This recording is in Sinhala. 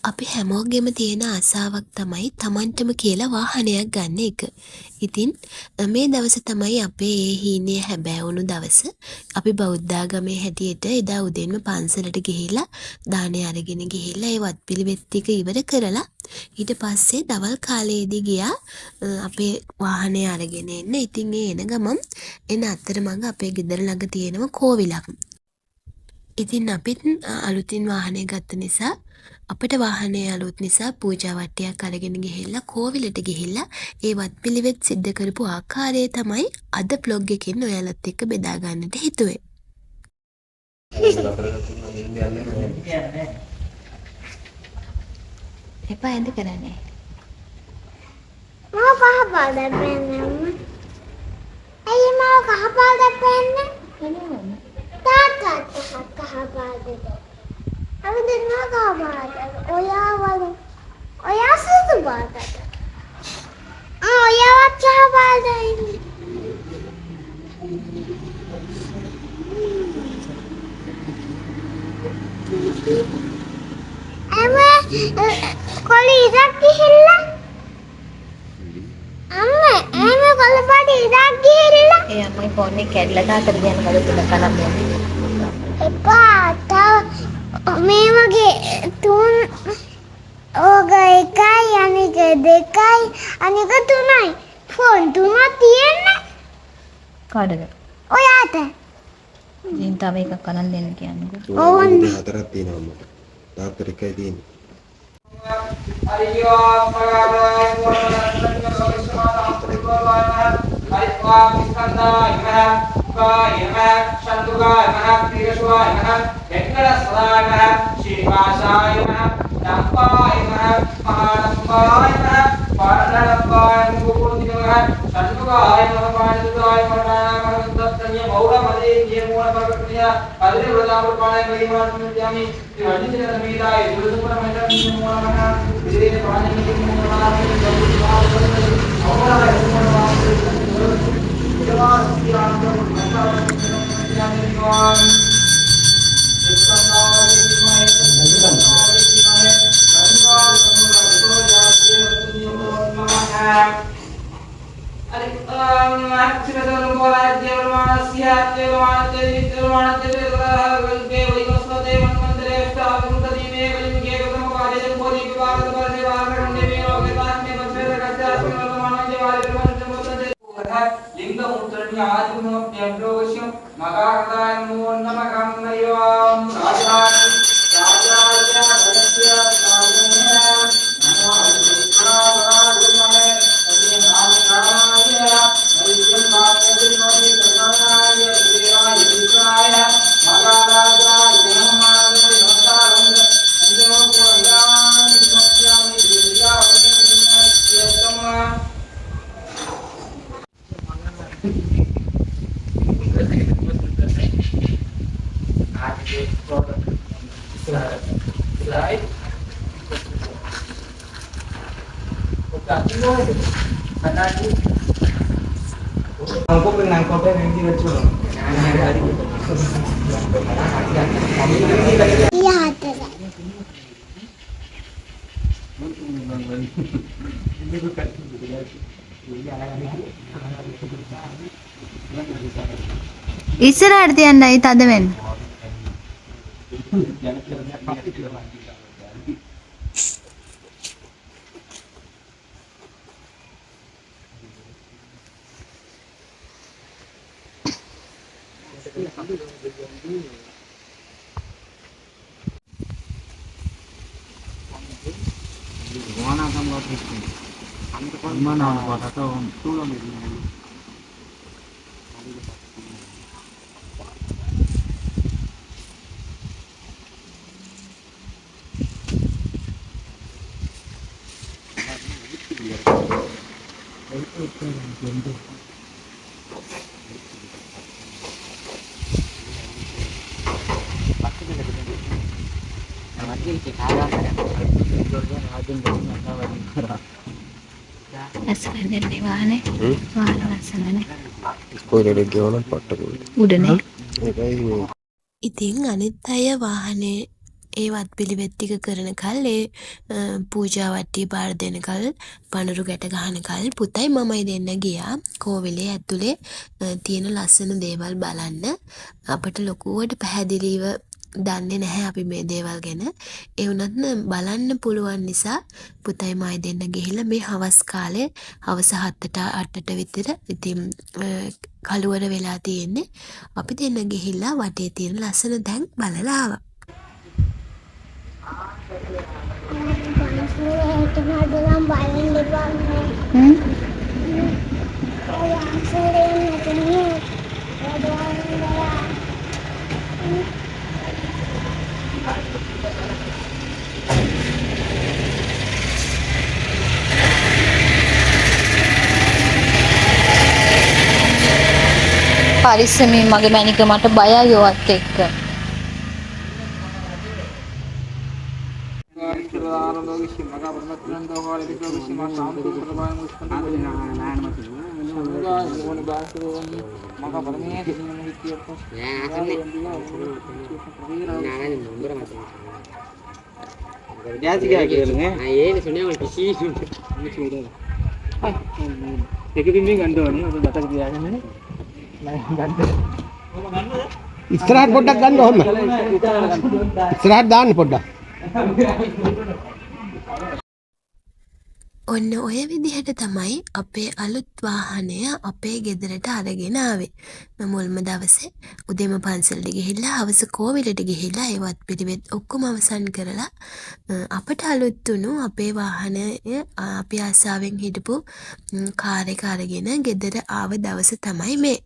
අපි හැමෝගෙම තියෙන ආසාවක් තමයි තමන්ටම කියලා වාහනයක් ගන්න එක. ඉතින් මේ දවස තමයි අපේ ඒ හීනය හැබෑවුණු දවස. අපි බෞද්ධාගමේ හැටියට එදා උදේන්ම පන්සලට ගිහිල්ලා දානේ අරගෙන ගිහිල්ලා ඒ වත්පිළිවෙත් ටික ඉවර කරලා ඊට පස්සේ දවල් කාලයේදී ගියා අපේ වාහනය අරගෙන එන්න. ඉතින් ඒ එන ගමන් එන අතරමඟ අපේ ගෙදර ළඟ තියෙනවා කෝවිලක්. ඉතින් අපිත් අලුතින් වාහනය ගත්ත නිසා අපිට වාහනය අලුත් නිසා පූජා වට්ටියක් අරගෙන ගිහිල්ලා කෝවිලට ගිහිල්ලා ඒ වත්පිළිවෙත් සිද්ධ කරපු ආකාරය තමයි අද බ්ලොග් එකෙන් ඔයාලත් එක්ක බෙදා ගන්නට හිතුවේ. එපා ඇඳ කරන්නේ. mau kah pada pengen ayo mau kah pada pengen tak kah pada aku dan mau kah pada oh ya walau oh ya sudah pada oh ya wajah pada ini emang kalau irak dihilang අම්මා එහෙම කොළපාට ඉරක් ගිහිල්ලා ඒ අම්මයි ෆෝන් එක කැඩලා තාතට යන කඩ තුන කලක් යනවා. එපා තව මේ වගේ තුන් ඕක එකයි අනික දෙකයි අනික තුනයි ෆෝන් තුනක් තියෙන්නේ කාටද? ඔයාට ඉතින් තව එකක් අනන් දෙන්න කියන්නකෝ. ඕන්නේ හතරක් තියෙනවා අම්මට. තාත්තට එකයි තියෙන්නේ. iya hati ඉස්සරහට තියන්නයි තද වෙන්න. ලස්සනනේ වාහනේ. වාහන ලස්සනනේ. ස්පොයිලර් එක ගෙවන පට්ටකුයි. උඩනේ. ඒකයි මේ ඉතින් අනිත් අය වාහනේ ඒ වත්පිළිවෙත් ටික කරන කල් පූජා වට්ටිය බාර දෙනකල් පඳුරු ගැට ගහනකල් පුතයි මමයි දෙන්න ගියා කෝවිලේ ඇතුලේ තියෙන ලස්සන දේවල් බලන්න. අපිට ලොකුවට පැහැදිලිව දන්නේ නැහැ අපි මේ දේවල් ගැන. ඒ වුණත් බලන්න පුළුවන් නිසා පුතයි මයි දෙන්න ගිහිල්ලා මේ හවස් කාලේ හවස 7ට 8ට විතර ඉතින් කළුවර වෙලා තියෙන්නේ. අපි දෙන්න ගිහිල්ලා වටේ තියෙන ලස්සන තැන් බලලා ආවා. පරිස්සමින් මගේ මැනික මට බයයි ඔවත් එක්ක. ඉස්සරහට පොඩ්ඩක් ගන්න ඕන. ඉස්සරහට දාන්න පොඩ්ඩක්. ඔන්න ඔය විදිහට තමයි අපේ අලුත් වාහනය අපේ ගෙදරට අරගෙන ආවේ. මුල්ම දවසේ උදේම පන්සලට ගිහිල්ලා හවස කෝවිලට ගිහිල්ලා ඒ වත්පිළිවෙත් ඔක්කොම අවසන් කරලා අපට අලුත් වුණු අපේ වාහනය අපි ආසාවෙන් හිටපු කාර් එක අරගෙන ගෙදර ආව දවස තමයි මේ.